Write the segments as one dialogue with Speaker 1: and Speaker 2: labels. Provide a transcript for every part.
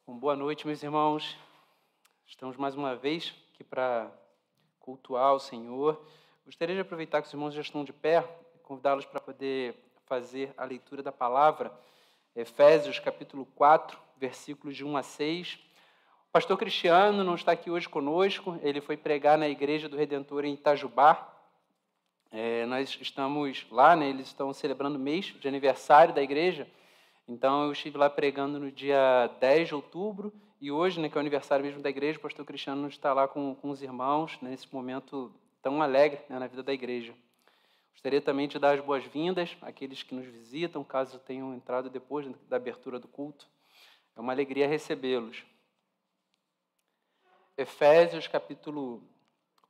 Speaker 1: Bom, boa noite, meus irmãos. Estamos mais uma vez aqui para cultuar o Senhor. Gostaria de aproveitar que os irmãos já estão de pé, convidá-los para poder fazer a leitura da palavra, Efésios capítulo 4, versículos de 1 a 6. O pastor Cristiano não está aqui hoje conosco, ele foi pregar na Igreja do Redentor em Itajubá. Nós estamos lá, né, eles estão celebrando o mês de aniversário da igreja. Então, eu estive lá pregando no dia 10 de outubro, e hoje, né, que é o aniversário mesmo da igreja, o pastor Cristiano está lá com os irmãos, né, nesse momento tão alegre, né, na vida da igreja. Gostaria também de dar as boas-vindas àqueles que nos visitam, caso tenham entrado depois da abertura do culto. É uma alegria recebê-los. Efésios, capítulo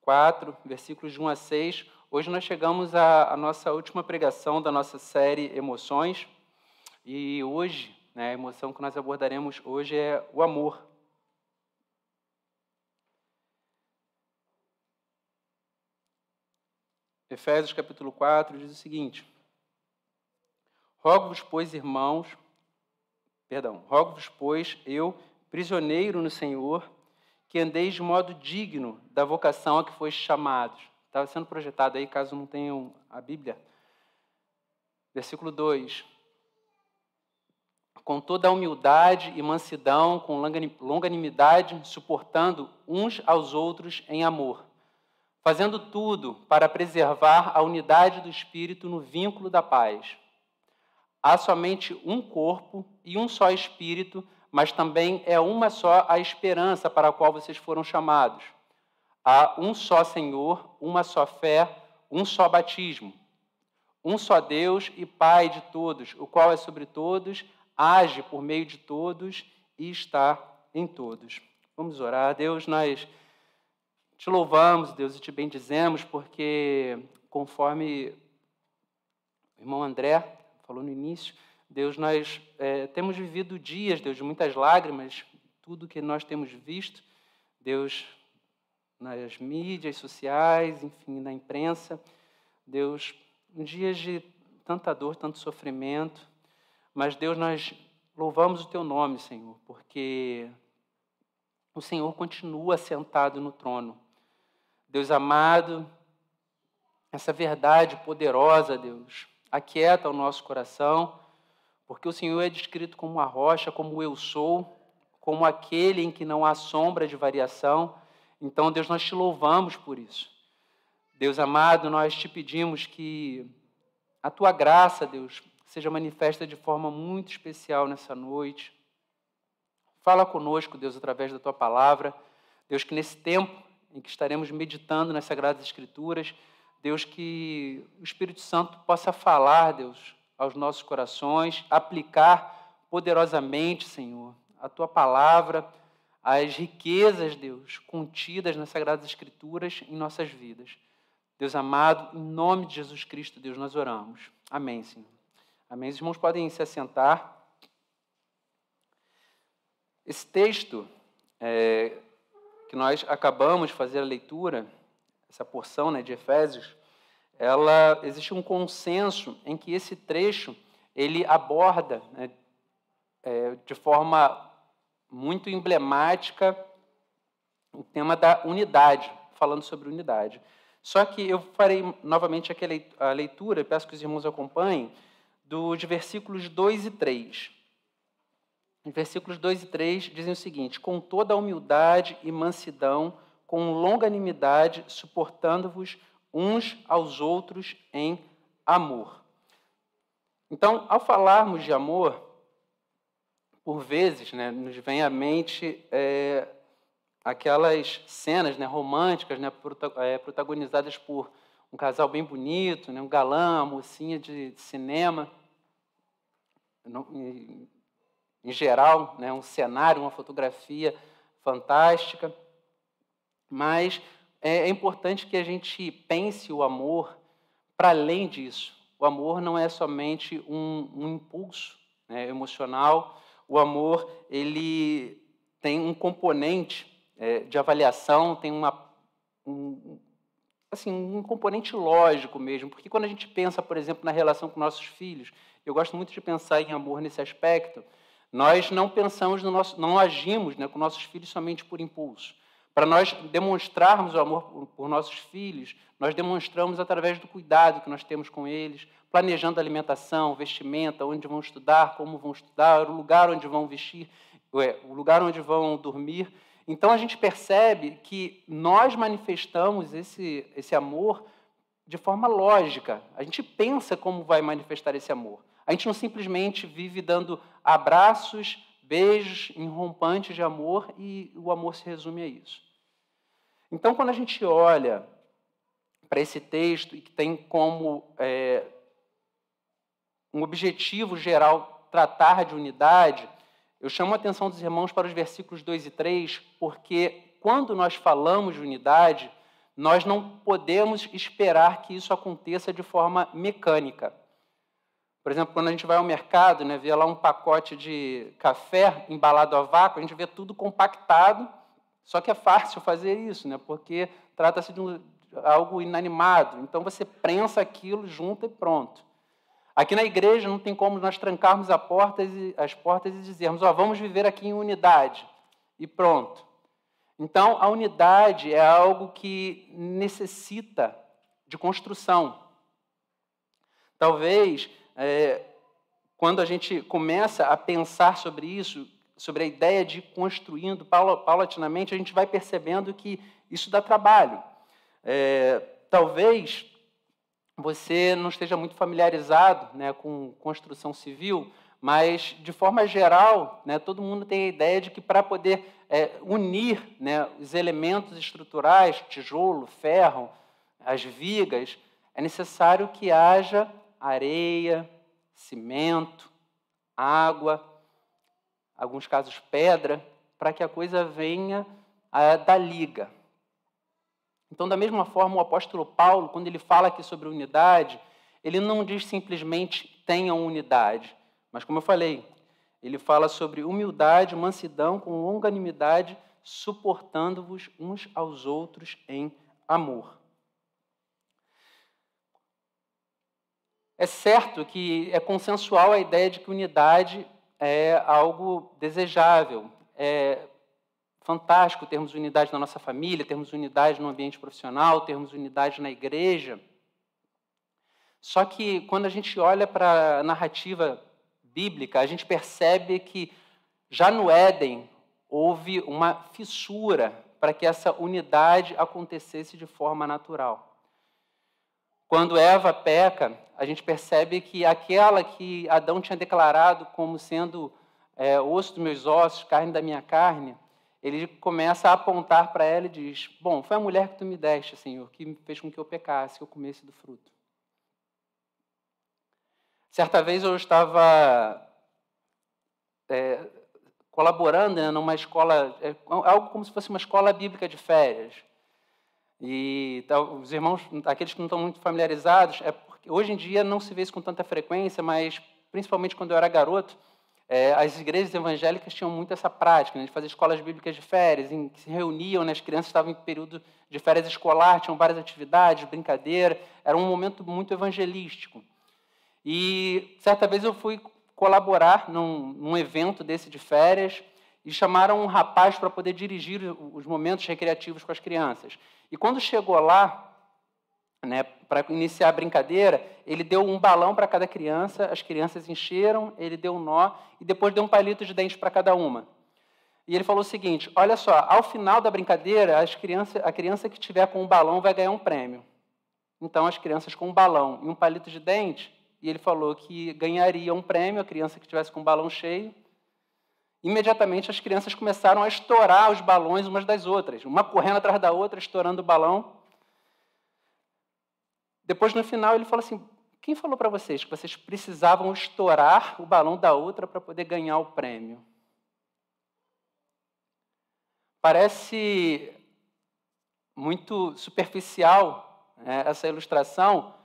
Speaker 1: 4, versículos de 1 a 6. Hoje nós chegamos à nossa última pregação da nossa série Emoções. E hoje, né, a emoção que nós abordaremos hoje é o amor. Efésios capítulo 4 diz o seguinte: rogo-vos, pois, eu, prisioneiro no Senhor, que andeis de modo digno da vocação a que foste chamados. Estava sendo projetado aí, caso não tenham a Bíblia. Versículo 2. Com toda a humildade e mansidão, com longanimidade, suportando uns aos outros em amor, fazendo tudo para preservar a unidade do Espírito no vínculo da paz. Há somente um corpo e um só Espírito, mas também é uma só a esperança para a qual vocês foram chamados. Há um só Senhor, uma só fé, um só batismo. Um só Deus e Pai de todos, o qual é sobre todos, age por meio de todos e está em todos. Vamos orar. Deus, nós te louvamos, Deus, e te bendizemos, porque conforme o irmão André falou no início, Deus, nós temos vivido dias, Deus, de muitas lágrimas, tudo que nós temos visto, Deus, nas mídias sociais, enfim, na imprensa, Deus, em dias de tanta dor, tanto sofrimento, mas, Deus, nós louvamos o teu nome, Senhor, porque o Senhor continua sentado no trono. Deus amado, essa verdade poderosa, Deus, aquieta o nosso coração, porque o Senhor é descrito como a rocha, como eu sou, como aquele em que não há sombra de variação. Então, Deus, nós te louvamos por isso. Deus amado, nós te pedimos que a tua graça, Deus, seja manifesta de forma muito especial nessa noite. Fala conosco, Deus, através da tua palavra. Deus, que nesse tempo em que estaremos meditando nas Sagradas Escrituras, Deus, que o Espírito Santo possa falar, Deus, aos nossos corações, aplicar poderosamente, Senhor, a tua palavra, as riquezas, Deus, contidas nas Sagradas Escrituras em nossas vidas. Deus amado, em nome de Jesus Cristo, Deus, nós oramos. Amém, Senhor. Amém. Os irmãos podem se assentar. Esse texto que nós acabamos de fazer a leitura, essa porção, né, de Efésios, existe um consenso em que esse trecho ele aborda, né, de forma muito emblemática o tema da unidade, falando sobre unidade. Só que eu farei novamente aqui a leitura, peço que os irmãos acompanhem, de versículos 2 e 3. Os versículos 2 e 3 dizem o seguinte: com toda a humildade e mansidão, com longanimidade, suportando-vos uns aos outros em amor. Então, ao falarmos de amor, por vezes, né, nos vem à mente aquelas cenas, né, românticas, né, protagonizadas por um casal bem bonito, né, um galã, uma mocinha de cinema, em geral, né, um cenário, uma fotografia fantástica. Mas é importante que a gente pense o amor para além disso. O amor não é somente um impulso, né, emocional. O amor, ele tem um componente de avaliação, tem um componente lógico mesmo, porque quando a gente pensa, por exemplo, na relação com nossos filhos, eu gosto muito de pensar em amor nesse aspecto, nós não pensamos no nosso, não agimos, né, com nossos filhos somente por impulso. Para nós demonstrarmos o amor por nossos filhos, nós demonstramos através do cuidado que nós temos com eles, planejando alimentação, vestimenta, onde vão estudar, como vão estudar, o lugar onde vão vestir, o lugar onde vão dormir. Então, a gente percebe que nós manifestamos esse amor de forma lógica. A gente pensa como vai manifestar esse amor. A gente não simplesmente vive dando abraços, beijos enrompantes de amor e o amor se resume a isso. Então, quando a gente olha para esse texto e que tem como um objetivo geral tratar de unidade, eu chamo a atenção dos irmãos para os versículos 2 e 3, porque quando nós falamos de unidade, nós não podemos esperar que isso aconteça de forma mecânica. Por exemplo, quando a gente vai ao mercado, né, vê lá um pacote de café embalado a vácuo, a gente vê tudo compactado, só que é fácil fazer isso, né, porque trata-se de algo inanimado. Então, você prensa aquilo, junta e pronto. Aqui na igreja não tem como nós trancarmos as portas e dizermos, vamos viver aqui em unidade, e pronto. Então, a unidade é algo que necessita de construção. Talvez, quando a gente começa a pensar sobre isso, sobre a ideia de ir construindo paulatinamente, a gente vai percebendo que isso dá trabalho. Talvez você não esteja muito familiarizado, né, com construção civil, mas, de forma geral, né, todo mundo tem a ideia de que para poder unir, né, os elementos estruturais, tijolo, ferro, as vigas, é necessário que haja areia, cimento, água, em alguns casos pedra, para que a coisa venha da liga. Então, da mesma forma, o apóstolo Paulo, quando ele fala aqui sobre unidade, ele não diz simplesmente tenham unidade, mas, como eu falei, ele fala sobre humildade, mansidão, com longanimidade, suportando-vos uns aos outros em amor. É certo que é consensual a ideia de que unidade é algo desejável, fantástico termos unidade na nossa família, termos unidade no ambiente profissional, termos unidade na igreja. Só que, quando a gente olha para a narrativa bíblica, a gente percebe que já no Éden houve uma fissura para que essa unidade acontecesse de forma natural. Quando Eva peca, a gente percebe que aquela que Adão tinha declarado como sendo osso dos meus ossos, carne da minha carne, ele começa a apontar para ela e diz, bom, foi a mulher que tu me deste, Senhor, que fez com que eu pecasse, que eu comesse do fruto. Certa vez eu estava colaborando, né, numa escola, algo como se fosse uma escola bíblica de férias. E os irmãos, aqueles que não estão muito familiarizados, porque hoje em dia não se vê isso com tanta frequência, mas principalmente quando eu era garoto, as igrejas evangélicas tinham muito essa prática, né, de fazer escolas bíblicas de férias, em que se reuniam, né, as crianças estavam em período de férias escolar, tinham várias atividades, brincadeira, era um momento muito evangelístico. E certa vez eu fui colaborar num evento desse de férias e chamaram um rapaz para poder dirigir os momentos recreativos com as crianças. E quando chegou lá, né, para iniciar a brincadeira, ele deu um balão para cada criança, as crianças encheram, ele deu um nó e depois deu um palito de dente para cada uma. E ele falou o seguinte, olha só, ao final da brincadeira, a criança que tiver com um balão vai ganhar um prêmio. Então, as crianças com um balão e um palito de dente, e ele falou que ganharia um prêmio, a criança que estivesse com um balão cheio. Imediatamente, as crianças começaram a estourar os balões umas das outras, uma correndo atrás da outra, estourando o balão. Depois, no final, ele falou assim, quem falou para vocês que vocês precisavam estourar o balão da outra para poder ganhar o prêmio? Parece muito superficial, né, essa ilustração,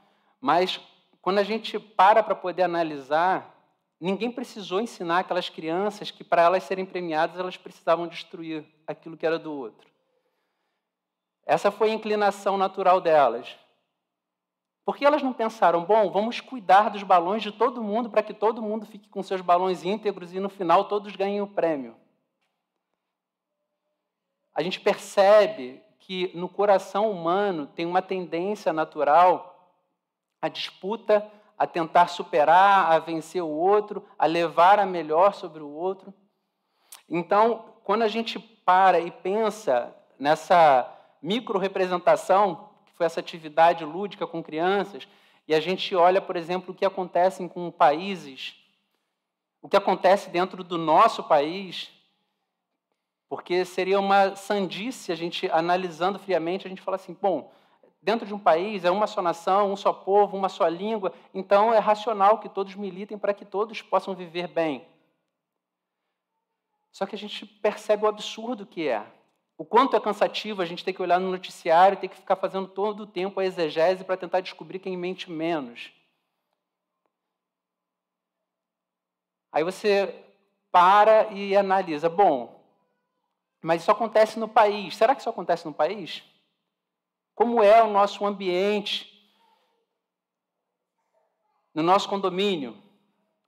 Speaker 1: mas quando a gente para poder analisar, ninguém precisou ensinar aquelas crianças que, para elas serem premiadas, elas precisavam destruir aquilo que era do outro. Essa foi a inclinação natural delas. Por que elas não pensaram, bom, vamos cuidar dos balões de todo mundo para que todo mundo fique com seus balões íntegros e no final todos ganhem o prêmio? A gente percebe que no coração humano tem uma tendência natural à disputa, a tentar superar, a vencer o outro, a levar a melhor sobre o outro. Então, quando a gente para e pensa nessa micro-representação, que foi essa atividade lúdica com crianças, e a gente olha, por exemplo, o que acontece com países, o que acontece dentro do nosso país, porque seria uma sandice a gente, analisando friamente, a gente falar assim, bom, dentro de um país é uma só nação, um só povo, uma só língua, então é racional que todos militem para que todos possam viver bem. Só que a gente percebe o absurdo que é. O quanto é cansativo a gente ter que olhar no noticiário, ter que ficar fazendo todo o tempo a exegese para tentar descobrir quem mente menos. Aí você para e analisa, bom, mas isso acontece no país. Será que isso acontece no país? Como é o nosso ambiente no nosso condomínio?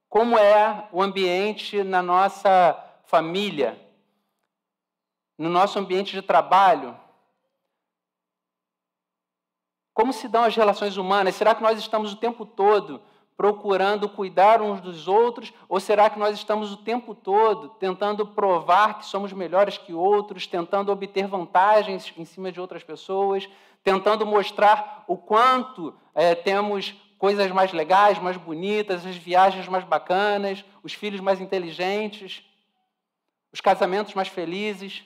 Speaker 1: Como é o ambiente na nossa família? No nosso ambiente de trabalho? Como se dão as relações humanas? Será que nós estamos o tempo todo procurando cuidar uns dos outros? Ou será que nós estamos o tempo todo tentando provar que somos melhores que outros, tentando obter vantagens em cima de outras pessoas, tentando mostrar o quanto temos coisas mais legais, mais bonitas, as viagens mais bacanas, os filhos mais inteligentes, os casamentos mais felizes?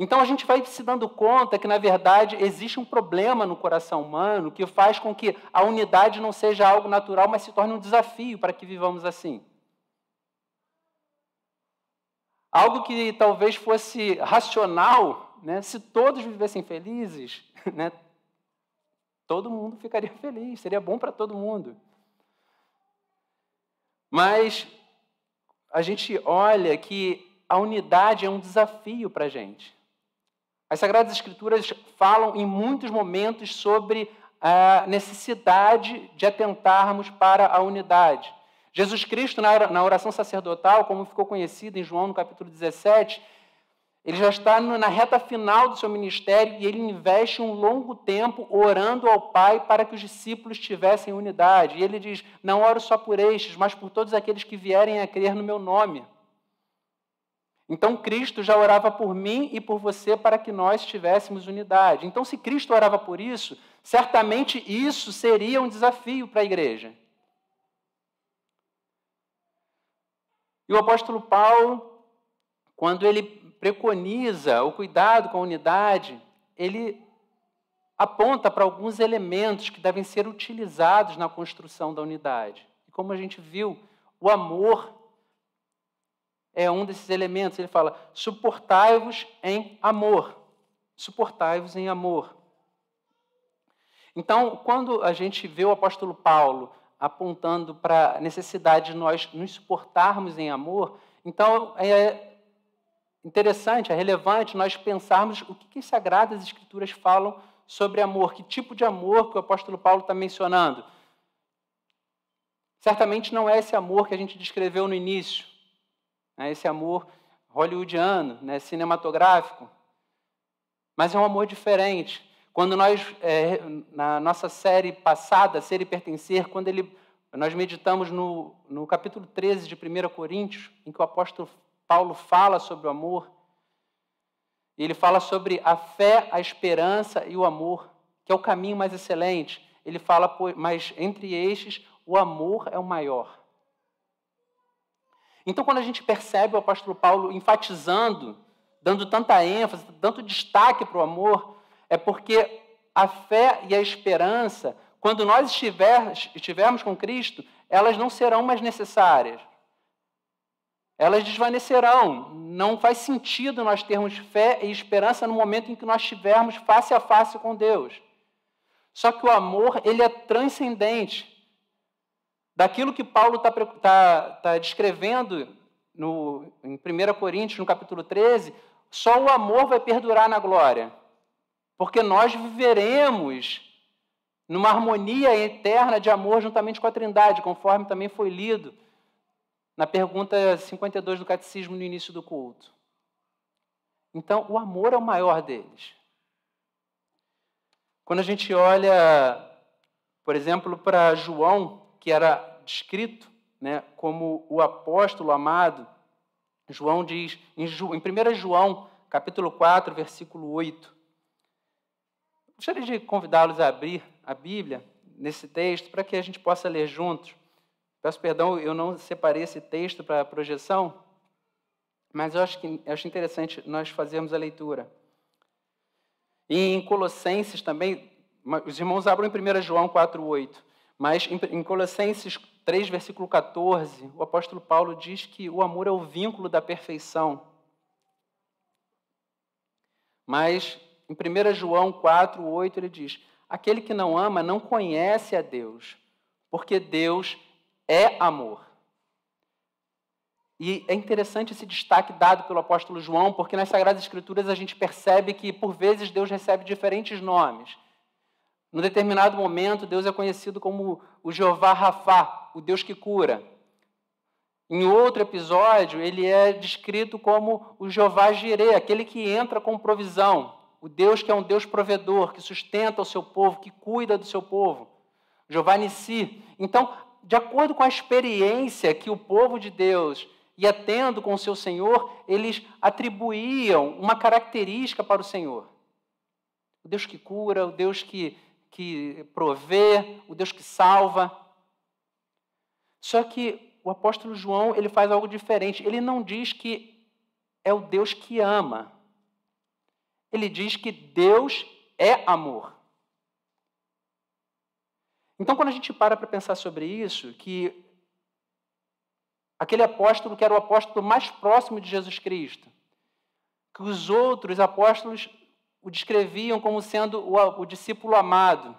Speaker 1: Então, a gente vai se dando conta que, na verdade, existe um problema no coração humano que faz com que a unidade não seja algo natural, mas se torne um desafio para que vivamos assim. Algo que talvez fosse racional, né? Se todos vivessem felizes, né? Todo mundo ficaria feliz, seria bom para todo mundo. Mas a gente olha que a unidade é um desafio para a gente. As Sagradas Escrituras falam em muitos momentos sobre a necessidade de atentarmos para a unidade. Jesus Cristo, na oração sacerdotal, como ficou conhecido em João, no capítulo 17, ele já está na reta final do seu ministério e ele investe um longo tempo orando ao Pai para que os discípulos tivessem unidade. E ele diz, não oro só por estes, mas por todos aqueles que vierem a crer no meu nome. Então, Cristo já orava por mim e por você para que nós tivéssemos unidade. Então, se Cristo orava por isso, certamente isso seria um desafio para a igreja. E o apóstolo Paulo, quando ele preconiza o cuidado com a unidade, ele aponta para alguns elementos que devem ser utilizados na construção da unidade. E como a gente viu, o amor é um desses elementos. Ele fala, suportai-vos em amor. Suportai-vos em amor. Então, quando a gente vê o apóstolo Paulo apontando para a necessidade de nós nos suportarmos em amor, então é interessante, é relevante nós pensarmos o que as Sagradas Escrituras falam sobre amor, que tipo de amor que o apóstolo Paulo está mencionando. Certamente não é esse amor que a gente descreveu no início, esse amor hollywoodiano, cinematográfico, mas é um amor diferente. Quando nós, na nossa série passada, Ser e Pertencer, quando nós meditamos no capítulo 13 de 1 Coríntios, em que o apóstolo Paulo fala sobre o amor, e ele fala sobre a fé, a esperança e o amor, que é o caminho mais excelente. Ele fala, mas entre estes, o amor é o maior. Então, quando a gente percebe o apóstolo Paulo enfatizando, dando tanta ênfase, tanto destaque para o amor, é porque a fé e a esperança, quando nós estivermos com Cristo, elas não serão mais necessárias. Elas desvanecerão. Não faz sentido nós termos fé e esperança no momento em que nós estivermos face a face com Deus. Só que o amor, ele é transcendente. Daquilo que Paulo está descrevendo em 1 Coríntios, no capítulo 13, só o amor vai perdurar na glória. Porque nós viveremos numa harmonia eterna de amor juntamente com a Trindade, conforme também foi lido na pergunta 52 do Catecismo no início do culto. Então, o amor é o maior deles. Quando a gente olha, por exemplo, para João, que era descrito, né, como o apóstolo amado, João diz, em 1 João, capítulo 4, versículo 8, gostaria de convidá-los a abrir a Bíblia nesse texto para que a gente possa ler juntos. Peço perdão, eu não separei esse texto para a projeção, mas eu acho interessante nós fazermos a leitura. E em Colossenses também, os irmãos abram em 1 João 4, 8, mas em Colossenses 3, versículo 14, o apóstolo Paulo diz que o amor é o vínculo da perfeição. Mas em 1 João 4, 8, ele diz: aquele que não ama não conhece a Deus, porque Deus é amor. E é interessante esse destaque dado pelo apóstolo João, porque nas Sagradas Escrituras a gente percebe que, por vezes, Deus recebe diferentes nomes. Num determinado momento, Deus é conhecido como o Jeová Rafá, o Deus que cura. Em outro episódio, ele é descrito como o Jeová Jirê, aquele que entra com provisão. O Deus que é um Deus provedor, que sustenta o seu povo, que cuida do seu povo. Jeová Nissi. Então, de acordo com a experiência que o povo de Deus ia tendo com o seu Senhor, eles atribuíam uma característica para o Senhor. O Deus que cura, o Deus que provê, o Deus que salva. Só que o apóstolo João, ele faz algo diferente. Ele não diz que é o Deus que ama. Ele diz que Deus é amor. Então, quando a gente para pensar sobre isso, que aquele apóstolo que era o apóstolo mais próximo de Jesus Cristo, que os outros apóstolos o descreviam como sendo o discípulo amado,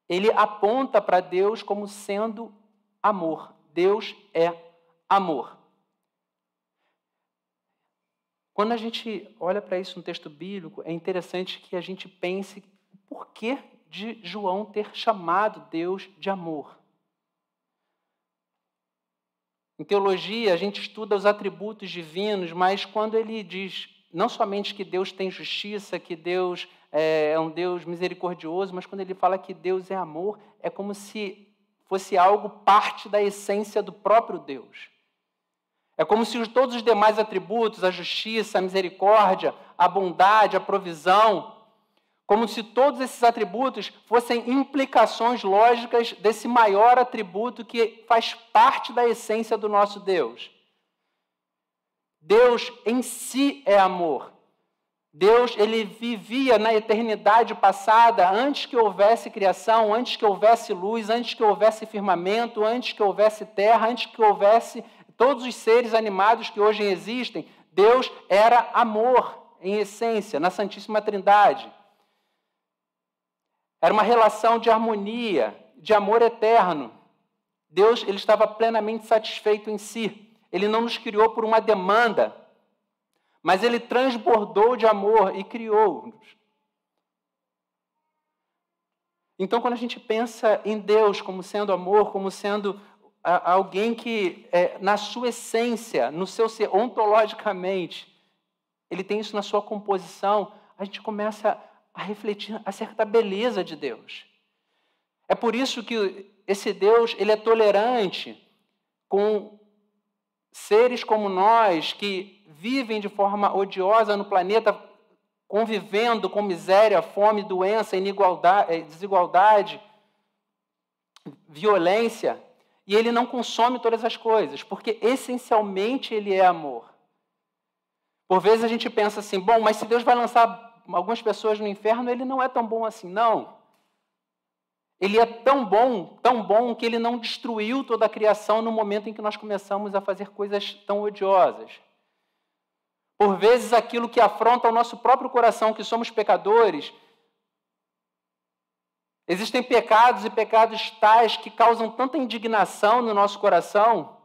Speaker 1: ele aponta para Deus como sendo amor. Deus é amor. Quando a gente olha para isso no texto bíblico, é interessante que a gente pense o porquê de João ter chamado Deus de amor. Em teologia, a gente estuda os atributos divinos, mas quando ele diz não somente que Deus tem justiça, que Deus é um Deus misericordioso, mas quando ele fala que Deus é amor, é como se fosse algo parte da essência do próprio Deus. É como se todos os demais atributos, a justiça, a misericórdia, a bondade, a provisão, como se todos esses atributos fossem implicações lógicas desse maior atributo que faz parte da essência do nosso Deus. Deus em si é amor. Deus, ele vivia na eternidade passada, antes que houvesse criação, antes que houvesse luz, antes que houvesse firmamento, antes que houvesse terra, antes que houvesse todos os seres animados que hoje existem. Deus era amor em essência, na Santíssima Trindade. Era uma relação de harmonia, de amor eterno. Deus, ele estava plenamente satisfeito em si. Ele não nos criou por uma demanda, mas ele transbordou de amor e criou-nos. Então, quando a gente pensa em Deus como sendo amor, como sendo alguém que, na sua essência, no seu ser, ontologicamente, ele tem isso na sua composição, a gente começa a refletir acerca da beleza de Deus. É por isso que esse Deus, ele é tolerante com seres como nós, que vivem de forma odiosa no planeta, convivendo com miséria, fome, doença, desigualdade, violência, e ele não consome todas as coisas, porque essencialmente ele é amor. Por vezes a gente pensa assim, bom, mas se Deus vai lançar algumas pessoas no inferno, ele não é tão bom assim. Não. Ele é tão bom, que ele não destruiu toda a criação no momento em que nós começamos a fazer coisas tão odiosas. Por vezes, aquilo que afronta o nosso próprio coração, que somos pecadores, existem pecados e pecados tais que causam tanta indignação no nosso coração,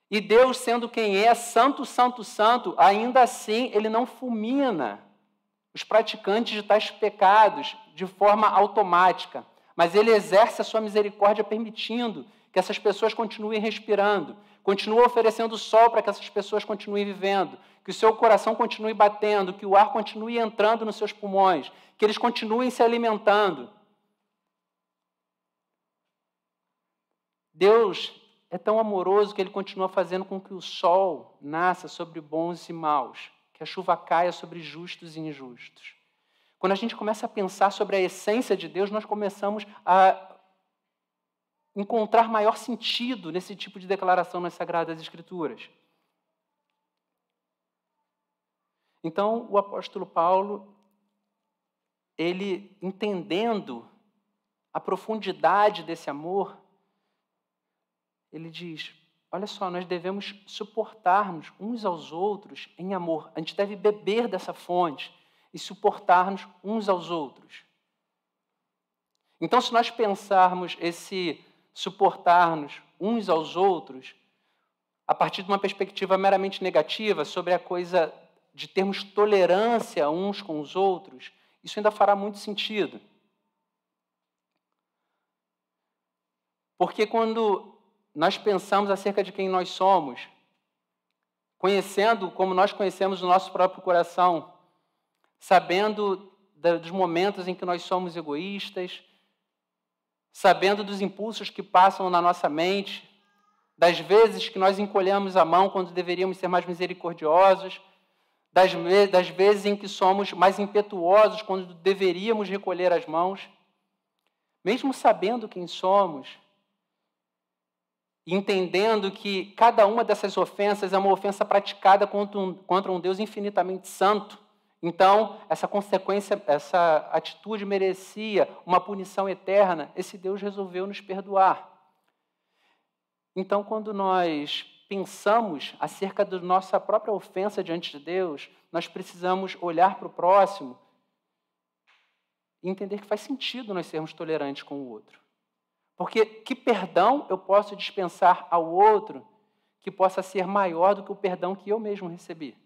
Speaker 1: e Deus, sendo quem é, santo, santo, santo, ainda assim, ele não fulmina os praticantes de tais pecados de forma automática, mas Ele exerce a sua misericórdia permitindo que essas pessoas continuem respirando, continua oferecendo sol para que essas pessoas continuem vivendo, que o seu coração continue batendo, que o ar continue entrando nos seus pulmões, que eles continuem se alimentando. Deus é tão amoroso que Ele continua fazendo com que o sol nasça sobre bons e maus, que a chuva caia sobre justos e injustos. Quando a gente começa a pensar sobre a essência de Deus, nós começamos a encontrar maior sentido nesse tipo de declaração nas Sagradas Escrituras. Então, o apóstolo Paulo, ele entendendo a profundidade desse amor, ele diz, olha só, nós devemos suportar-nos uns aos outros em amor. A gente deve beber dessa fonte e suportar-nos uns aos outros. Então, se nós pensarmos esse suportar-nos uns aos outros, a partir de uma perspectiva meramente negativa, sobre a coisa de termos tolerância uns com os outros, isso ainda fará muito sentido. Porque quando nós pensamos acerca de quem nós somos, conhecendo como nós conhecemos o nosso próprio coração, sabendo dos momentos em que nós somos egoístas, sabendo dos impulsos que passam na nossa mente, das vezes que nós encolhemos a mão quando deveríamos ser mais misericordiosos, das vezes em que somos mais impetuosos quando deveríamos recolher as mãos, mesmo sabendo quem somos, entendendo que cada uma dessas ofensas é uma ofensa praticada contra um Deus infinitamente santo. Então, essa consequência, essa atitude merecia uma punição eterna. Esse Deus resolveu nos perdoar. Então, quando nós pensamos acerca da nossa própria ofensa diante de Deus, nós precisamos olhar para o próximo e entender que faz sentido nós sermos tolerantes com o outro. Porque que perdão eu posso dispensar ao outro que possa ser maior do que o perdão que eu mesmo recebi?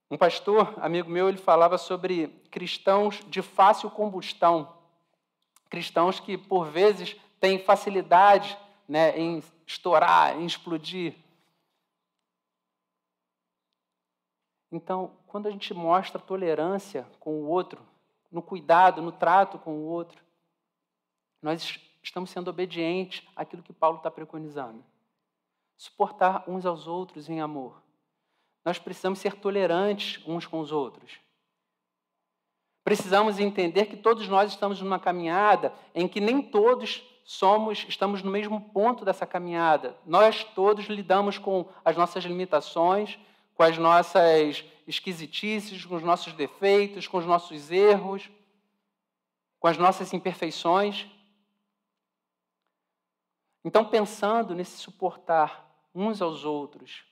Speaker 1: Um pastor, amigo meu, ele falava sobre cristãos de fácil combustão. Cristãos que, por vezes, têm facilidade, né, em estourar, em explodir. Então, quando a gente mostra tolerância com o outro, no cuidado, no trato com o outro, nós estamos sendo obedientes àquilo que Paulo está preconizando. Suportar uns aos outros em amor. Nós precisamos ser tolerantes uns com os outros. Precisamos entender que todos nós estamos numa caminhada em que nem todos estamos no mesmo ponto dessa caminhada. Nós todos lidamos com as nossas limitações, com as nossas esquisitices, com os nossos defeitos, com os nossos erros, com as nossas imperfeições. Então, pensando nesse suportar uns aos outros,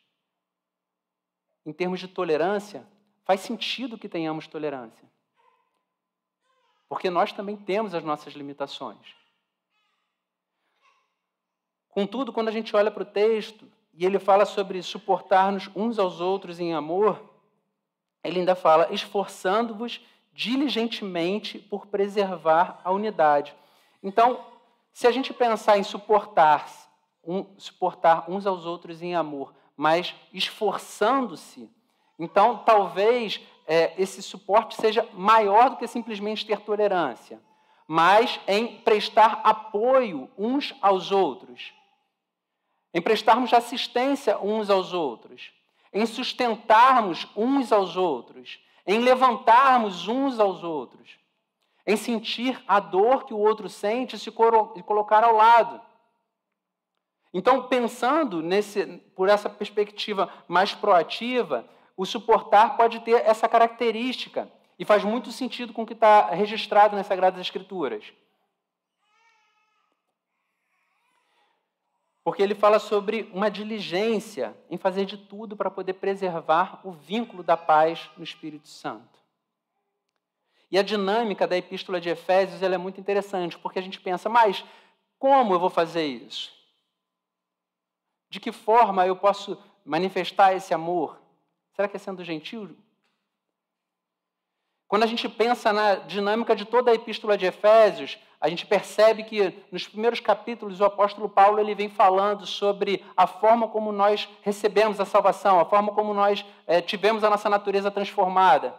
Speaker 1: em termos de tolerância, faz sentido que tenhamos tolerância. Porque nós também temos as nossas limitações. Contudo, quando a gente olha para o texto, e ele fala sobre suportar-nos uns aos outros em amor, ele ainda fala, esforçando-vos diligentemente por preservar a unidade. Então, se a gente pensar em suportar uns aos outros em amor, mas esforçando-se, então talvez esse suporte seja maior do que simplesmente ter tolerância, mas em prestar apoio uns aos outros, em prestarmos assistência uns aos outros, em sustentarmos uns aos outros, em levantarmos uns aos outros, em sentir a dor que o outro sente e se colocar ao lado. Então, pensando por essa perspectiva mais proativa, o suportar pode ter essa característica e faz muito sentido com o que está registrado nas Sagradas Escrituras. Porque ele fala sobre uma diligência em fazer de tudo para poder preservar o vínculo da paz no Espírito Santo. E a dinâmica da Epístola de Efésios ela é muito interessante, porque a gente pensa, mas como eu vou fazer isso? De que forma eu posso manifestar esse amor? Será que é sendo gentil? Quando a gente pensa na dinâmica de toda a epístola de Efésios, a gente percebe que nos primeiros capítulos o apóstolo Paulo ele vem falando sobre a forma como nós recebemos a salvação, a forma como nós tivemos a nossa natureza transformada.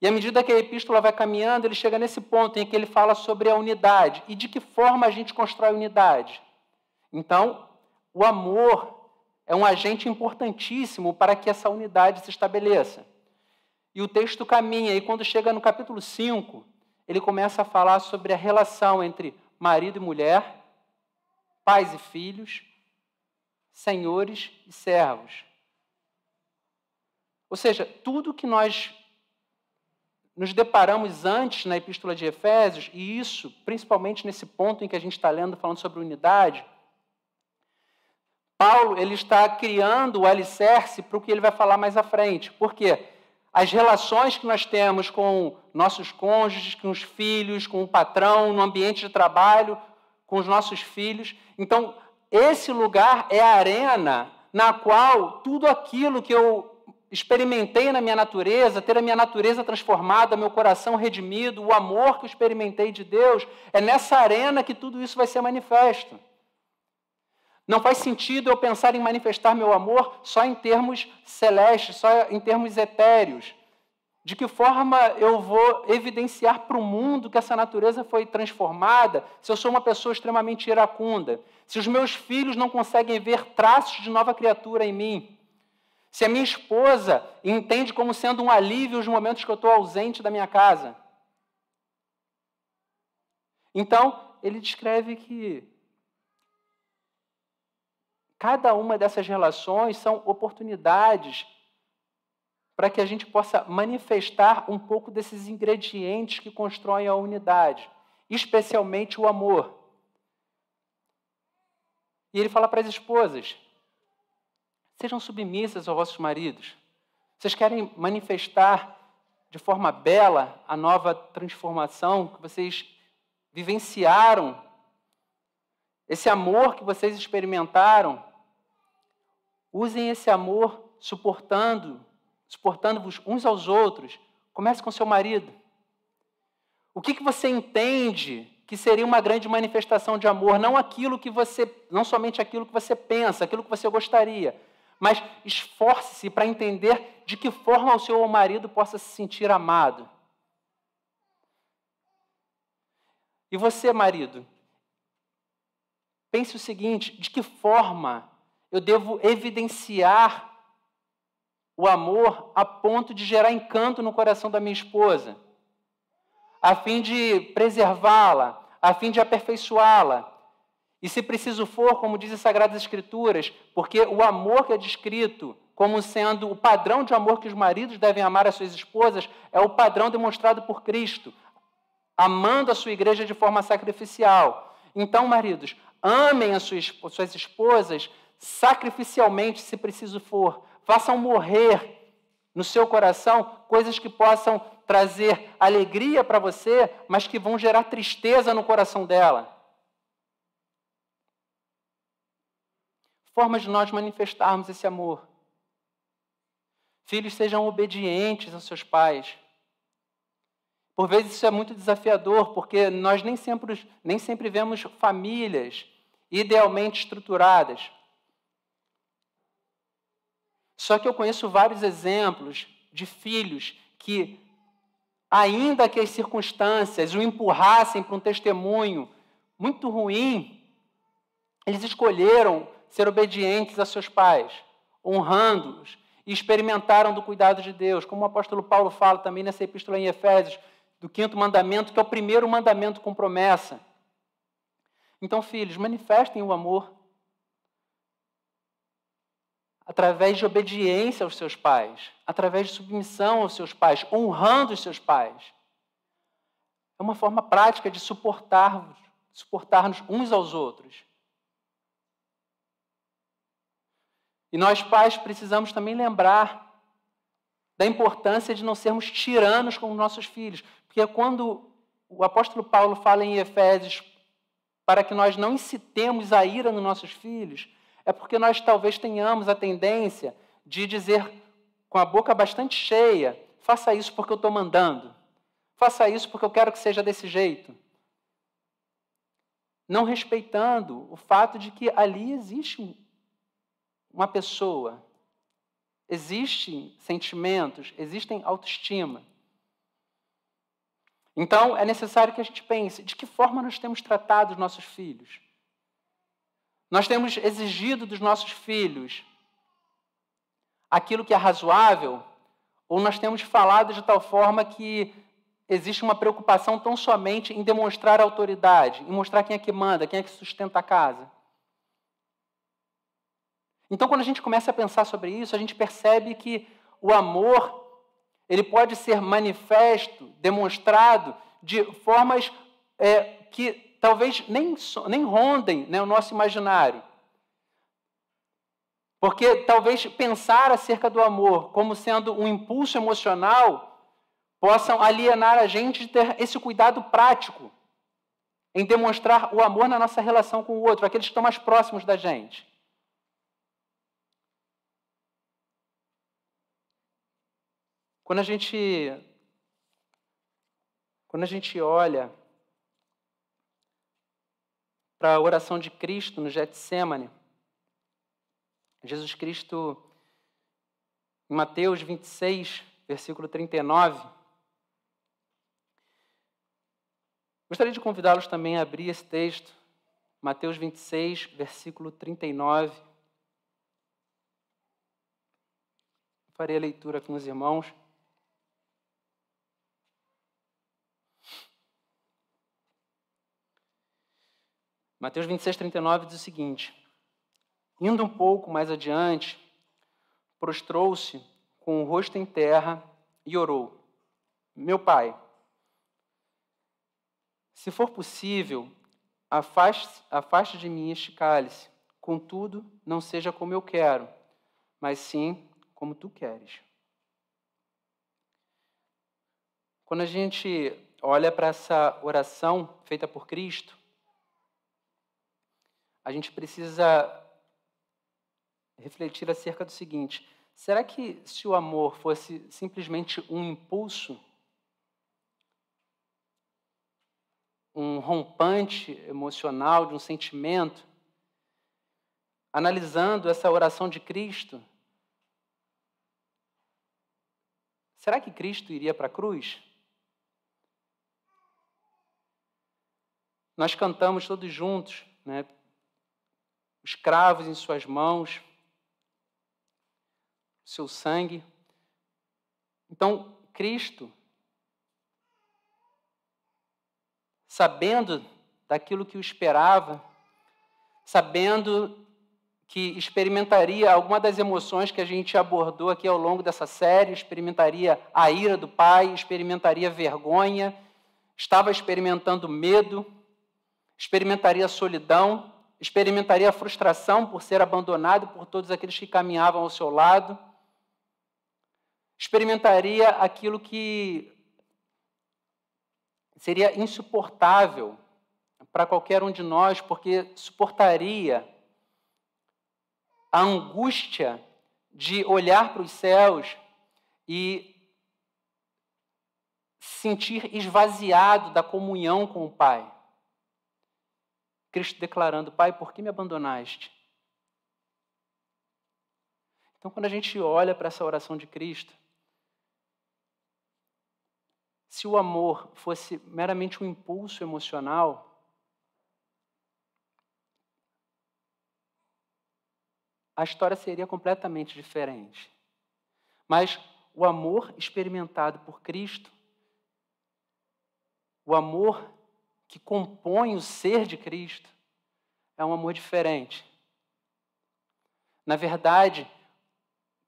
Speaker 1: E à medida que a epístola vai caminhando, ele chega nesse ponto em que ele fala sobre a unidade e de que forma a gente constrói unidade. Então, o amor é um agente importantíssimo para que essa unidade se estabeleça. E o texto caminha, e quando chega no capítulo 5, ele começa a falar sobre a relação entre marido e mulher, pais e filhos, senhores e servos. Ou seja, tudo que nós nos deparamos antes na epístola de Efésios, e isso, principalmente nesse ponto em que a gente está lendo, falando sobre unidade, Paulo ele está criando o alicerce para o que ele vai falar mais à frente. Por quê? As relações que nós temos com nossos cônjuges, com os filhos, com o patrão, no ambiente de trabalho, com os nossos filhos. Então, esse lugar é a arena na qual tudo aquilo que eu experimentei na minha natureza, ter a minha natureza transformada, meu coração redimido, o amor que eu experimentei de Deus, é nessa arena que tudo isso vai ser manifesto. Não faz sentido eu pensar em manifestar meu amor só em termos celestes, só em termos etéreos. De que forma eu vou evidenciar para o mundo que essa natureza foi transformada se eu sou uma pessoa extremamente iracunda? Se os meus filhos não conseguem ver traços de nova criatura em mim? Se a minha esposa entende como sendo um alívio os momentos que eu estou ausente da minha casa? Então, ele descreve que cada uma dessas relações são oportunidades para que a gente possa manifestar um pouco desses ingredientes que constroem a unidade, especialmente o amor. E ele fala para as esposas: sejam submissas aos vossos maridos. Vocês querem manifestar de forma bela a nova transformação que vocês vivenciaram, esse amor que vocês experimentaram? Usem esse amor suportando-vos uns aos outros. Comece com seu marido. O que você entende que seria uma grande manifestação de amor? Não somente aquilo que você pensa, aquilo que você gostaria, mas esforce-se para entender de que forma o seu marido possa se sentir amado. E você, marido, pense o seguinte: de que forma eu devo evidenciar o amor a ponto de gerar encanto no coração da minha esposa, a fim de preservá-la, a fim de aperfeiçoá-la. E se preciso for, como diz as Sagradas Escrituras, porque o amor que é descrito como sendo o padrão de amor que os maridos devem amar as suas esposas é o padrão demonstrado por Cristo, amando a sua igreja de forma sacrificial. Então, maridos, amem as suas esposas sacrificialmente, se preciso for. Façam morrer no seu coração coisas que possam trazer alegria para você, mas que vão gerar tristeza no coração dela. Formas de nós manifestarmos esse amor. Filhos, sejam obedientes aos seus pais. Por vezes isso é muito desafiador, porque nós nem sempre vemos famílias idealmente estruturadas. Só que eu conheço vários exemplos de filhos que, ainda que as circunstâncias o empurrassem para um testemunho muito ruim, eles escolheram ser obedientes a seus pais, honrando-os, e experimentaram do cuidado de Deus, como o apóstolo Paulo fala também nessa epístola em Efésios, do 5º mandamento, que é o primeiro mandamento com promessa. Então, filhos, manifestem o amor através de obediência aos seus pais, através de submissão aos seus pais, honrando os seus pais. É uma forma prática de suportar-nos uns aos outros. E nós, pais, precisamos também lembrar da importância de não sermos tiranos com os nossos filhos. Porque quando o apóstolo Paulo fala em Efésios para que nós não incitemos a ira nos nossos filhos, é porque nós talvez tenhamos a tendência de dizer com a boca bastante cheia, faça isso porque eu estou mandando, faça isso porque eu quero que seja desse jeito. Não respeitando o fato de que ali existe uma pessoa, existem sentimentos, existem autoestima. Então, é necessário que a gente pense de que forma nós temos tratado os nossos filhos. Nós temos exigido dos nossos filhos aquilo que é razoável, ou nós temos falado de tal forma que existe uma preocupação tão somente em demonstrar autoridade, em mostrar quem é que manda, quem é que sustenta a casa. Então, quando a gente começa a pensar sobre isso, a gente percebe que o amor, ele pode ser manifesto, demonstrado de formas que talvez nem rondem, né, o nosso imaginário. Porque talvez pensar acerca do amor como sendo um impulso emocional possam alienar a gente de ter esse cuidado prático em demonstrar o amor na nossa relação com o outro, aqueles que estão mais próximos da gente. Quando a gente olha para a oração de Cristo no Getsêmani, Jesus Cristo, em Mateus 26, versículo 39, gostaria de convidá-los também a abrir esse texto, Mateus 26, versículo 39. Farei a leitura com os irmãos. Mateus 26, 39 diz o seguinte: indo um pouco mais adiante, prostrou-se com o rosto em terra e orou: meu Pai, se for possível, afaste de mim este cálice, contudo, não seja como eu quero, mas sim como tu queres. Quando a gente olha para essa oração feita por Cristo, a gente precisa refletir acerca do seguinte: será que se o amor fosse simplesmente um impulso, um rompante emocional de um sentimento, analisando essa oração de Cristo, será que Cristo iria para a cruz? Nós cantamos todos juntos, né? Os cravos em suas mãos, seu sangue. Então, Cristo, sabendo daquilo que o esperava, sabendo que experimentaria alguma das emoções que a gente abordou aqui ao longo dessa série, experimentaria a ira do Pai, experimentaria vergonha, estava experimentando medo, experimentaria solidão, experimentaria a frustração por ser abandonado por todos aqueles que caminhavam ao seu lado, experimentaria aquilo que seria insuportável para qualquer um de nós, porque suportaria a angústia de olhar para os céus e se sentir esvaziado da comunhão com o Pai. Cristo declarando: Pai, por que me abandonaste? Então, quando a gente olha para essa oração de Cristo, se o amor fosse meramente um impulso emocional, a história seria completamente diferente. Mas o amor experimentado por Cristo, o amor que compõe o ser de Cristo, é um amor diferente. Na verdade,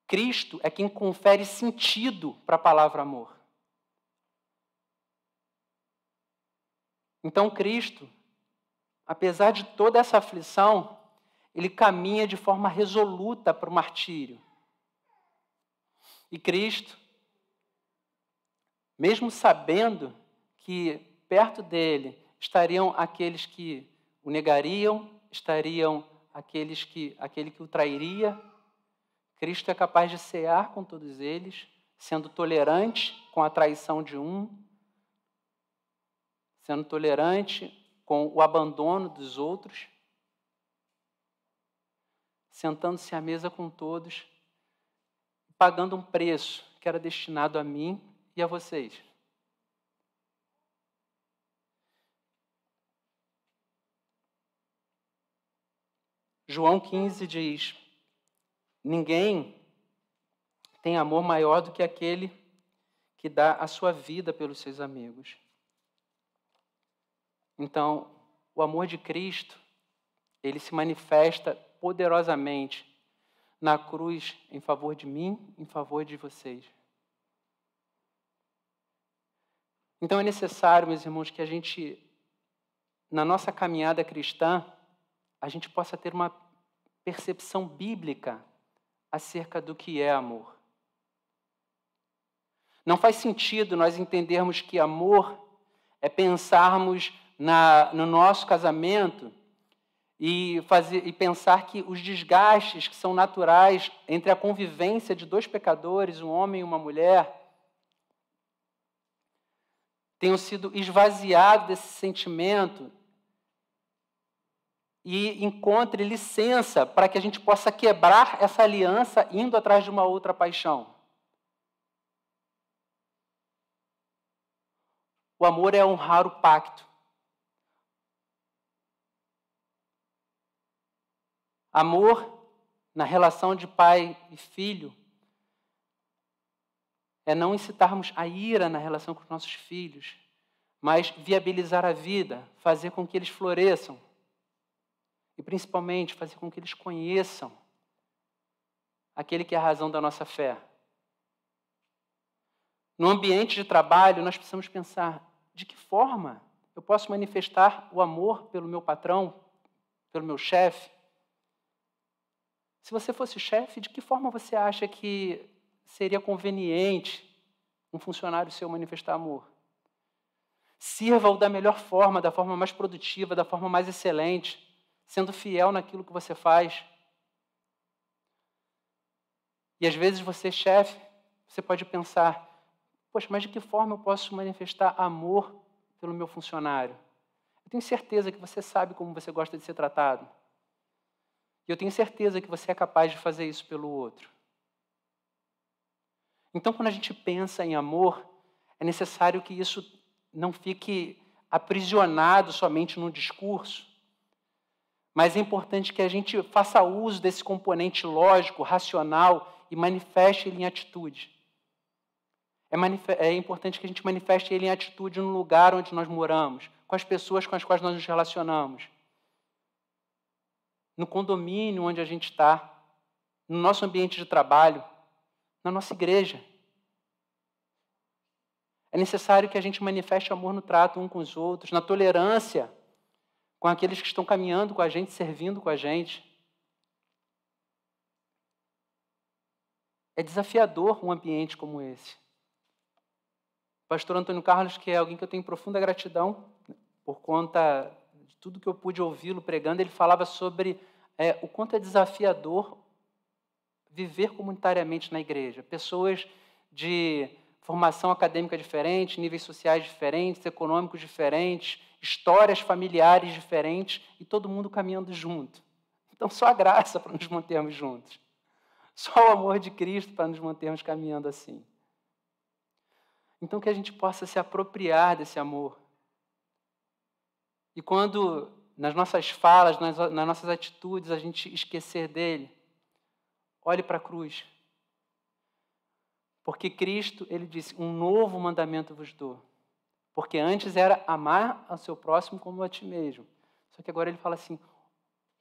Speaker 1: Cristo é quem confere sentido para a palavra amor. Então, Cristo, apesar de toda essa aflição, ele caminha de forma resoluta para o martírio. E Cristo, mesmo sabendo que perto dele estariam aqueles que o negariam, estariam aquele que o trairia, Cristo é capaz de cear com todos eles, sendo tolerante com a traição de um, sendo tolerante com o abandono dos outros, sentando-se à mesa com todos, pagando um preço que era destinado a mim e a vocês. João 15 diz: ninguém tem amor maior do que aquele que dá a sua vida pelos seus amigos. Então, o amor de Cristo, ele se manifesta poderosamente na cruz em favor de mim, em favor de vocês. Então é necessário, meus irmãos, que a gente, na nossa caminhada cristã, a gente possa ter uma percepção bíblica acerca do que é amor. Não faz sentido nós entendermos que amor é pensarmos no nosso casamento e pensar que os desgastes que são naturais entre a convivência de dois pecadores, um homem e uma mulher, tenham sido esvaziados desse sentimento e encontre licença para que a gente possa quebrar essa aliança indo atrás de uma outra paixão. O amor é honrar o pacto. Amor na relação de pai e filho é não incitarmos a ira na relação com os nossos filhos, mas viabilizar a vida, fazer com que eles floresçam e, principalmente, fazer com que eles conheçam aquele que é a razão da nossa fé. No ambiente de trabalho, nós precisamos pensar de que forma eu posso manifestar o amor pelo meu patrão, pelo meu chefe. Se você fosse chefe, de que forma você acha que seria conveniente um funcionário seu manifestar amor? Sirva-o da melhor forma, da forma mais produtiva, da forma mais excelente, sendo fiel naquilo que você faz. E às vezes você, chefe, você pode pensar, poxa, mas de que forma eu posso manifestar amor pelo meu funcionário? Eu tenho certeza que você sabe como você gosta de ser tratado. E eu tenho certeza que você é capaz de fazer isso pelo outro. Então, quando a gente pensa em amor, é necessário que isso não fique aprisionado somente no discurso, mas é importante que a gente faça uso desse componente lógico, racional e manifeste ele em atitude. É importante que a gente manifeste ele em atitude no lugar onde nós moramos, com as pessoas com as quais nós nos relacionamos, no condomínio onde a gente está, no nosso ambiente de trabalho, na nossa igreja. É necessário que a gente manifeste amor no trato um com os outros, na tolerância com aqueles que estão caminhando com a gente, servindo com a gente. É desafiador um ambiente como esse. O pastor Antônio Carlos, que é alguém que eu tenho profunda gratidão, por conta de tudo que eu pude ouvi-lo pregando, ele falava sobre o quanto é desafiador viver comunitariamente na igreja. Pessoas de formação acadêmica diferente, níveis sociais diferentes, econômicos diferentes, histórias familiares diferentes e todo mundo caminhando junto. Então, só a graça para nos mantermos juntos. Só o amor de Cristo para nos mantermos caminhando assim. Então, que a gente possa se apropriar desse amor. E quando, nas nossas falas, nas nossas atitudes, a gente esquecer dele, olhe para a cruz. Porque Cristo, ele disse, um novo mandamento vos dou. Porque antes era amar ao seu próximo como a ti mesmo. Só que agora ele fala assim,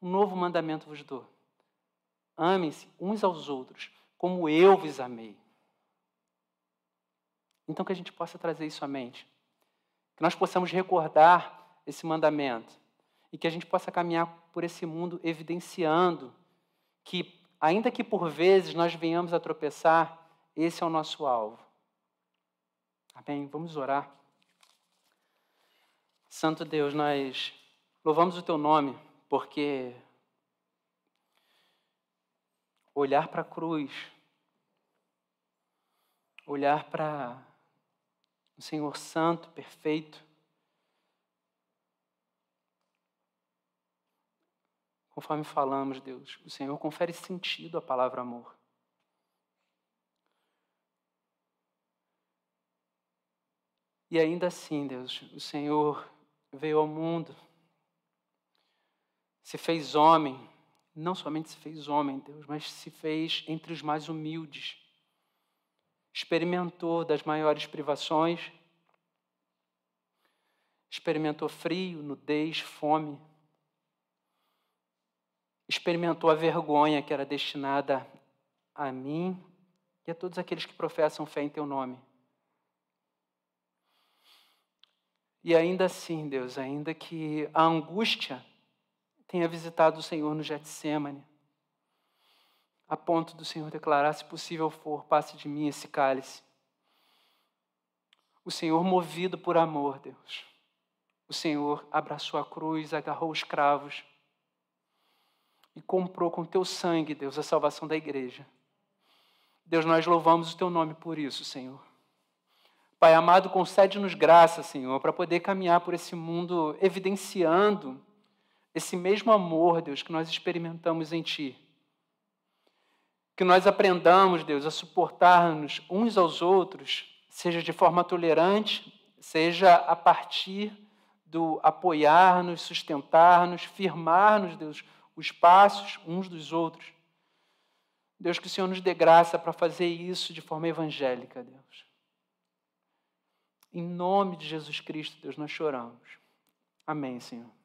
Speaker 1: um novo mandamento vos dou. Amem-se uns aos outros, como eu vos amei. Então que a gente possa trazer isso à mente. Que nós possamos recordar esse mandamento. E que a gente possa caminhar por esse mundo evidenciando que, ainda que por vezes nós venhamos a tropeçar, esse é o nosso alvo. Amém? Vamos orar. Santo Deus, nós louvamos o Teu nome, porque olhar para a cruz, olhar para o Senhor Santo, perfeito, conforme falamos, Deus, o Senhor confere sentido à palavra amor. E ainda assim, Deus, o Senhor veio ao mundo, se fez homem, não somente se fez homem, Deus, mas se fez entre os mais humildes. Experimentou das maiores privações, experimentou frio, nudez, fome, experimentou a vergonha que era destinada a mim e a todos aqueles que professam fé em teu nome. E ainda assim, Deus, ainda que a angústia tenha visitado o Senhor no Getsêmani, a ponto do Senhor declarar, se possível for, passe de mim esse cálice. O Senhor, movido por amor, Deus, o Senhor abraçou a cruz, agarrou os cravos e comprou com teu sangue, Deus, a salvação da igreja. Deus, nós louvamos o teu nome por isso, Senhor. Pai amado, concede-nos graça, Senhor, para poder caminhar por esse mundo evidenciando esse mesmo amor, Deus, que nós experimentamos em Ti. Que nós aprendamos, Deus, a suportar-nos uns aos outros, seja de forma tolerante, seja a partir do apoiar-nos, sustentar-nos, firmar-nos, Deus, os passos uns dos outros. Deus, que o Senhor nos dê graça para fazer isso de forma evangélica, Deus. Em nome de Jesus Cristo, Deus, nós choramos. Amém, Senhor.